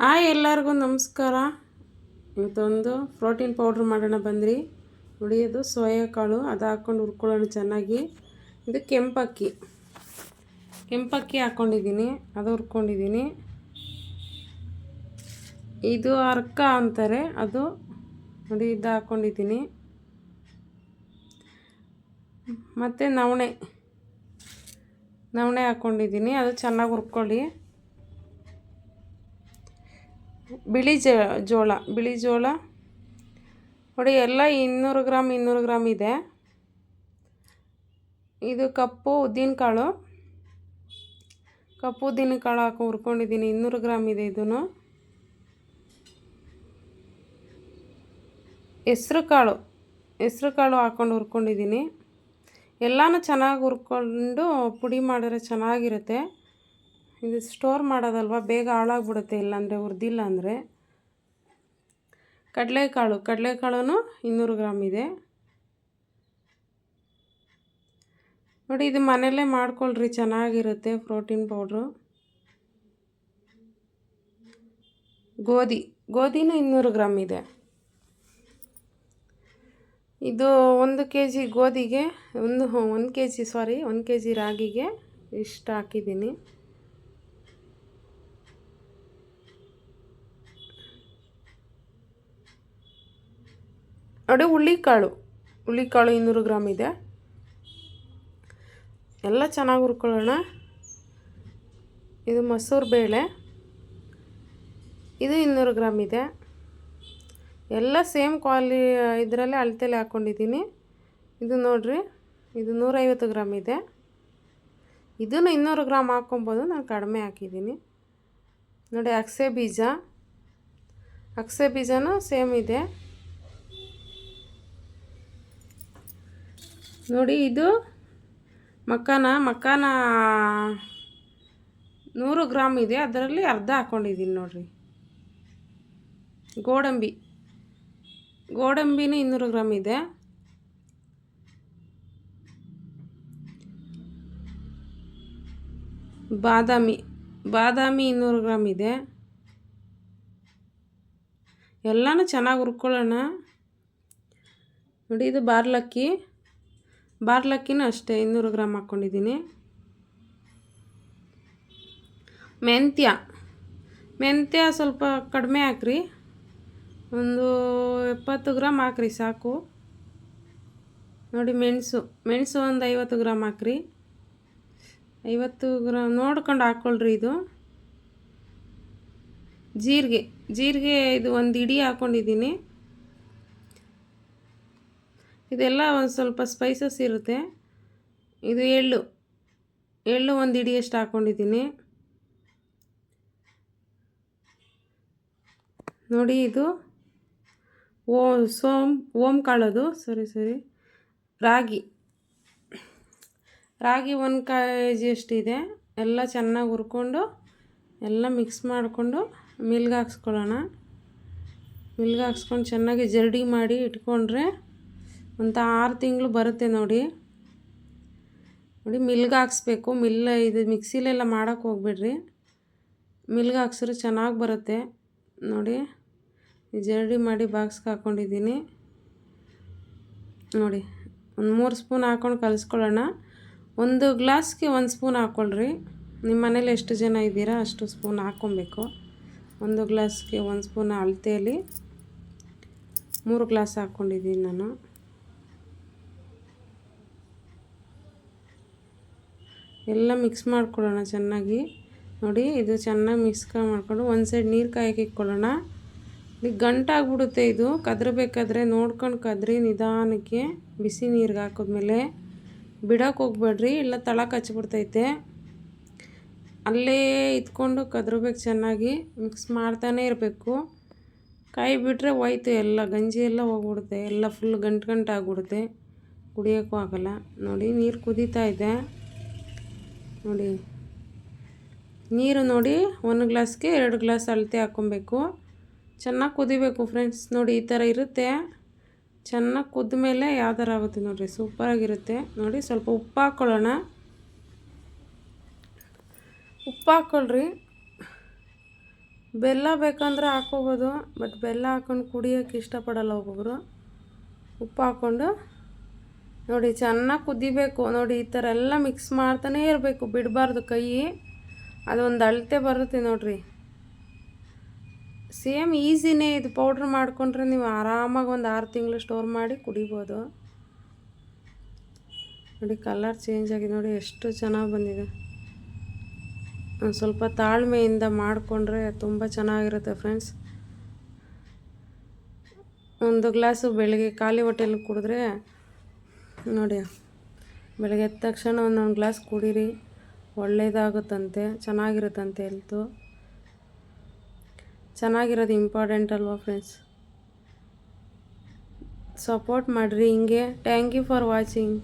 ಎಲ್ಲರಿಗೂ ನಮಸ್ಕಾರ. ಇವತ್ತೊಂದು ಪ್ರೋಟೀನ್ ಪೌಡ್ರ್ ಮಾಡೋಣ ಬಂದ್ರಿ. ನೋಡಿ, ಅದು ಸೋಯಾ ಕಾಳು, ಅದು ಹಾಕ್ಕೊಂಡು ಹುರ್ಕೊಳ್ಳೋಣ ಚೆನ್ನಾಗಿ. ಇದು ಕೆಂಪಕ್ಕಿ ಹಾಕ್ಕೊಂಡಿದ್ದೀನಿ, ಅದು ಹುರ್ಕೊಂಡಿದ್ದೀನಿ. ಇದು ಅರ್ಕ ಅಂತಾರೆ, ಅದು ನೋಡಿ ಇದು ಹಾಕ್ಕೊಂಡಿದ್ದೀನಿ. ಮತ್ತು ನವಣೆ ಹಾಕ್ಕೊಂಡಿದ್ದೀನಿ, ಅದು ಚೆನ್ನಾಗಿ ಹುರ್ಕೊಳ್ಳಿ. ಬಿಳಿ ಜೋಳ ನೋಡಿ, ಎಲ್ಲ 200 ಗ್ರಾಮ್ ಇದೆ. ಇದು ಕಪ್ಪು ಉದ್ದಿನಕಾಳು ಹಾಕಿ ಹುರ್ಕೊಂಡಿದ್ದೀನಿ, 200 ಗ್ರಾಮ್ ಇದೆ. ಇದನ್ನು ಹೆಸ್ರು ಕಾಳು ಹಾಕ್ಕೊಂಡು ಹುರ್ಕೊಂಡಿದ್ದೀನಿ. ಎಲ್ಲನೂ ಚೆನ್ನಾಗಿ ಹುರ್ಕೊಂಡು ಪುಡಿ ಮಾಡಿದ್ರೆ ಚೆನ್ನಾಗಿರುತ್ತೆ. ಇದು ಸ್ಟೋರ್ ಮಾಡೋದಲ್ವ, ಬೇಗ ಹಾಳಾಗ್ಬಿಡುತ್ತೆ ಇಲ್ಲಾಂದರೆ, ಹುರಿದಿಲ್ಲ ಅಂದರೆ. ಕಡಲೆಕಾಳು 200 ಗ್ರಾಮ್ ಇದೆ ನೋಡಿ. ಇದು ಮನೆಯಲ್ಲೇ ಮಾಡ್ಕೊಳ್ರಿ, ಚೆನ್ನಾಗಿರುತ್ತೆ ಪ್ರೋಟೀನ್ ಪೌಡ್ರು. ಗೋಧಿನೂ 200 ಗ್ರಾಮ್ ಇದೆ. ಇದು 1 kg ಗೋಧಿಗೆ 1 kg ರಾಗಿಗೆ ಇಷ್ಟು ಹಾಕಿದ್ದೀನಿ. ನೋಡಿ, ಹುಳ್ಳಿಕಾಳು 200 ಗ್ರಾಮ್ ಇದೆ. ಎಲ್ಲ ಚೆನ್ನಾಗಿ ಹುರ್ಕೊಳ್ಳೋಣ. ಇದು ಮಸೂರು ಬೇಳೆ, ಇದು 200 ಗ್ರಾಮ್ ಇದೆ. ಎಲ್ಲ ಸೇಮ್ ಇದರಲ್ಲೇ ಅಳತೆಯಲ್ಲಿ ಹಾಕ್ಕೊಂಡಿದ್ದೀನಿ. ಇದು ನೋಡಿರಿ, ಇದು 150 ಗ್ರಾಮ್ ಇದೆ. ಇದನ್ನು 200 ಗ್ರಾಮ್ ಹಾಕ್ಕೊಬೋದು, ನಾನು ಕಡಿಮೆ ಹಾಕಿದ್ದೀನಿ. ನೋಡಿ, ಅಗಸೆ ಬೀಜನೂ ಸೇಮ್ ಇದೆ. ನೋಡಿ, ಇದು ಮಕ್ಕಾನ 100 ಗ್ರಾಮ್ ಇದೆ, ಅದರಲ್ಲಿ ಅರ್ಧ ಹಾಕ್ಕೊಂಡಿದ್ದೀನಿ. ನೋಡಿರಿ, ಗೋಡಂಬಿನೂ 200 ಗ್ರಾಮ್ ಇದೆ. ಬಾದಾಮಿ 200 ಗ್ರಾಮ್ ಇದೆ. ಎಲ್ಲನೂ ಚೆನ್ನಾಗಿ ಹುರ್ಕೊಳ್ಳೋಣ. ನೋಡಿ, ಇದು ಬಾರ್ಲಕ್ಕಿನೂ ಅಷ್ಟೇ 200 ಗ್ರಾಮ್ ಹಾಕ್ಕೊಂಡಿದ್ದೀನಿ. ಮೆಂತ್ಯ ಸ್ವಲ್ಪ ಕಡಿಮೆ ಹಾಕ್ರಿ, ಒಂದು 70 ಗ್ರಾಮ್ ಹಾಕ್ರಿ ಸಾಕು. ನೋಡಿ, ಮೆಣಸು ಒಂದು 50 ಗ್ರಾಮ್ ಹಾಕ್ರಿ, 50 ಗ್ರಾಮ್ ನೋಡ್ಕೊಂಡು ಹಾಕ್ಕೊಳ್ರಿ. ಇದು ಜೀರಿಗೆ ಇದು 1 ಹಿಡಿ ಹಾಕ್ಕೊಂಡಿದ್ದೀನಿ. ಇದೆಲ್ಲ ಒಂದು ಸ್ವಲ್ಪ ಸ್ಪೈಸಸ್ ಇರುತ್ತೆ. ಇದು ಎಳ್ಳು 1 ಹಿಡಿಯಷ್ಟು ಹಾಕ್ಕೊಂಡಿದ್ದೀನಿ. ನೋಡಿ, ಇದು ಓಮ್ ಕಾಳದು ರಾಗಿ 1 kg ಅಷ್ಟಿದೆ. ಎಲ್ಲ ಚೆನ್ನಾಗಿ ಹುರ್ಕೊಂಡು ಎಲ್ಲ ಮಿಕ್ಸ್ ಮಾಡಿಕೊಂಡು ಮಿಲ್ಗೆ ಹಾಕ್ಸ್ಕೊಳ್ಳೋಣ. ಮಿಲ್ಗೆ ಹಾಕ್ಸ್ಕೊಂಡು ಚೆನ್ನಾಗಿ ಜರಡಿ ಮಾಡಿ ಇಟ್ಕೊಂಡ್ರೆ ಒಂದು 6 ತಿಂಗಳು ಬರುತ್ತೆ. ನೋಡಿ, ಮಿಲ್ಗೆ ಹಾಕ್ಸ್ಬೇಕು. ಇದು ಮಿಕ್ಸಿಲೆಲ್ಲ ಮಾಡೋಕ್ಕೆ ಹೋಗ್ಬೇಡ್ರಿ, ಮಿಲ್ಗೆ ಹಾಕ್ಸಿದ್ರೆ ಚೆನ್ನಾಗಿ ಬರುತ್ತೆ. ನೋಡಿ, ಜರಡಿ ಮಾಡಿ ಬಾಕ್ಸ್ಗೆ ಹಾಕ್ಕೊಂಡಿದ್ದೀನಿ. ನೋಡಿ, ಒಂದು 3 ಸ್ಪೂನ್ ಹಾಕ್ಕೊಂಡು ಕಲಿಸ್ಕೊಳ್ಳೋಣ. 1 ಗ್ಲಾಸ್ಗೆ 1 ಸ್ಪೂನ್ ಹಾಕ್ಕೊಳ್ರಿ. ನಿಮ್ಮ ಮನೇಲಿ ಎಷ್ಟು ಜನ ಇದ್ದೀರಾ ಅಷ್ಟು ಸ್ಪೂನ್ ಹಾಕ್ಕೊಬೇಕು. 1 ಗ್ಲಾಸ್ಗೆ 1 ಸ್ಪೂನ್ ಅಳತೆಯಲ್ಲಿ 3 ಗ್ಲಾಸ್ ಹಾಕ್ಕೊಂಡಿದ್ದೀನಿ ನಾನು. ಎಲ್ಲ ಮಿಕ್ಸ್ ಮಾಡ್ಕೊಳ್ಳೋಣ ಚೆನ್ನಾಗಿ. ನೋಡಿ, ಇದು ಚೆನ್ನಾಗಿ ಮಿಕ್ಸ್ ಮಾಡ್ಕೊಂಡು ಒಂದು ಸೈಡ್ ನೀರು ಕಾಯಕ್ಕೆ ಇಟ್ಕೊಳ್ಳೋಣ. ಗಂಟಾಗ್ಬಿಡುತ್ತೆ. ಇದು ಕದ್ರಬೇಕಾದ್ರೆ ನೋಡ್ಕೊಂಡು ಕದ್ರಿ, ನಿಧಾನಕ್ಕೆ ಬಿಸಿ ನೀರಿಗೆ ಹಾಕಿದ್ಮೇಲೆ ಬಿಡೋಕೆ ಹೋಗ್ಬೇಡ್ರಿ, ಇಲ್ಲ ತಳ ಕಚ್ಚಿಬಿಡ್ತೈತೆ. ಅಲ್ಲೇ ಇಟ್ಕೊಂಡು ಕದ್ರಬೇಕು, ಚೆನ್ನಾಗಿ ಮಿಕ್ಸ್ ಮಾಡ್ತಾನೆ ಇರಬೇಕು. ಕೈ ಬಿಟ್ಟರೆ ಹೋಯ್ತು, ಎಲ್ಲ ಗಂಜಿ ಎಲ್ಲ ಹೋಗ್ಬಿಡುತ್ತೆ, ಎಲ್ಲ ಫುಲ್ ಗಂಟಾಗ್ಬಿಡುತ್ತೆ, ಕುಡಿಯೋಕ್ಕೂ ಆಗೋಲ್ಲ. ನೋಡಿ, ನೀರು ಕುದೀತಾ ಇದೆ. ನೋಡಿ, ನೀರು ನೋಡಿ 1 ಗ್ಲಾಸ್ಗೆ 2 ಗ್ಲಾಸ್ ಅಳತೆ ಹಾಕ್ಕೊಬೇಕು. ಚೆನ್ನಾಗಿ ಕುದಿಬೇಕು ಫ್ರೆಂಡ್ಸ್. ನೋಡಿ, ಈ ಥರ ಇರುತ್ತೆ. ಚೆನ್ನಾಗಿ ಕುದ್ದ ಮೇಲೆ ಯಾವ ಥರ ಆಗುತ್ತೆ ನೋಡಿರಿ, ಸೂಪರಾಗಿರುತ್ತೆ. ನೋಡಿ, ಸ್ವಲ್ಪ ಉಪ್ಪು ಹಾಕ್ಕೊಳ್ಳೋಣ. ಉಪ್ಪು ಹಾಕ್ಕೊಳ್ರಿ, ಬೆಲ್ಲ ಬೇಕಂದ್ರೆ ಹಾಕ್ಕೋಬೋದು, ಬಟ್ ಬೆಲ್ಲ ಹಾಕ್ಕೊಂಡು ಕುಡಿಯೋಕ್ಕೆ ಇಷ್ಟಪಡಲ್ಲ ಒಬ್ಬೊಬ್ಬರು. ಉಪ್ಪು ಹಾಕ್ಕೊಂಡು ನೋಡಿ ಚೆನ್ನಾಗಿ ಕುದಿಬೇಕು. ನೋಡಿ ಈ ಥರ ಎಲ್ಲ ಮಿಕ್ಸ್ ಮಾಡ್ತಾನೇ ಇರಬೇಕು, ಬಿಡಬಾರ್ದು ಕೈ. ಅದೊಂದು ಅಳತೆ ಬರುತ್ತೆ ನೋಡಿರಿ. ಸೇಮ್ ಈಸಿನೇ ಇದು. ಪೌಡ್ರ್ ಮಾಡಿಕೊಂಡ್ರೆ ನೀವು ಆರಾಮಾಗಿ ಒಂದು 6 ತಿಂಗಳು ಸ್ಟೋರ್ ಮಾಡಿ ಕುಡಿಬೋದು. ನೋಡಿ ಕಲರ್ ಚೇಂಜ್ ಆಗಿದೆ, ನೋಡಿ ಎಷ್ಟು ಚೆನ್ನಾಗಿ ಬಂದಿದೆ. ಒಂದು ಸ್ವಲ್ಪ ತಾಳ್ಮೆಯಿಂದ ಮಾಡಿಕೊಂಡ್ರೆ ತುಂಬ ಚೆನ್ನಾಗಿರುತ್ತೆ ಫ್ರೆಂಡ್ಸ್. ಒಂದು ಗ್ಲಾಸು ಬೆಳಗ್ಗೆ ಖಾಲಿ ಹೊಟ್ಟೆಲಿ ಕುಡಿದ್ರೆ ನೋಡಿ, ಬೆಳಗ್ಗೆ ಎದ್ದ ತಕ್ಷಣ ಒಂದೊಂದು ಗ್ಲಾಸ್ ಕುಡೀರಿ, ಒಳ್ಳೆಯದಾಗುತ್ತಂತೆ, ಚೆನ್ನಾಗಿರುತ್ತಂತೆ ಹೆಲ್ತು. ಚೆನ್ನಾಗಿರೋದು ಇಂಪಾರ್ಟೆಂಟ್ ಅಲ್ವಾ ಫ್ರೆಂಡ್ಸ್. ಸಪೋರ್ಟ್ ಮಾಡಿರಿ ಹಿಂಗೆ. Thank you for watching.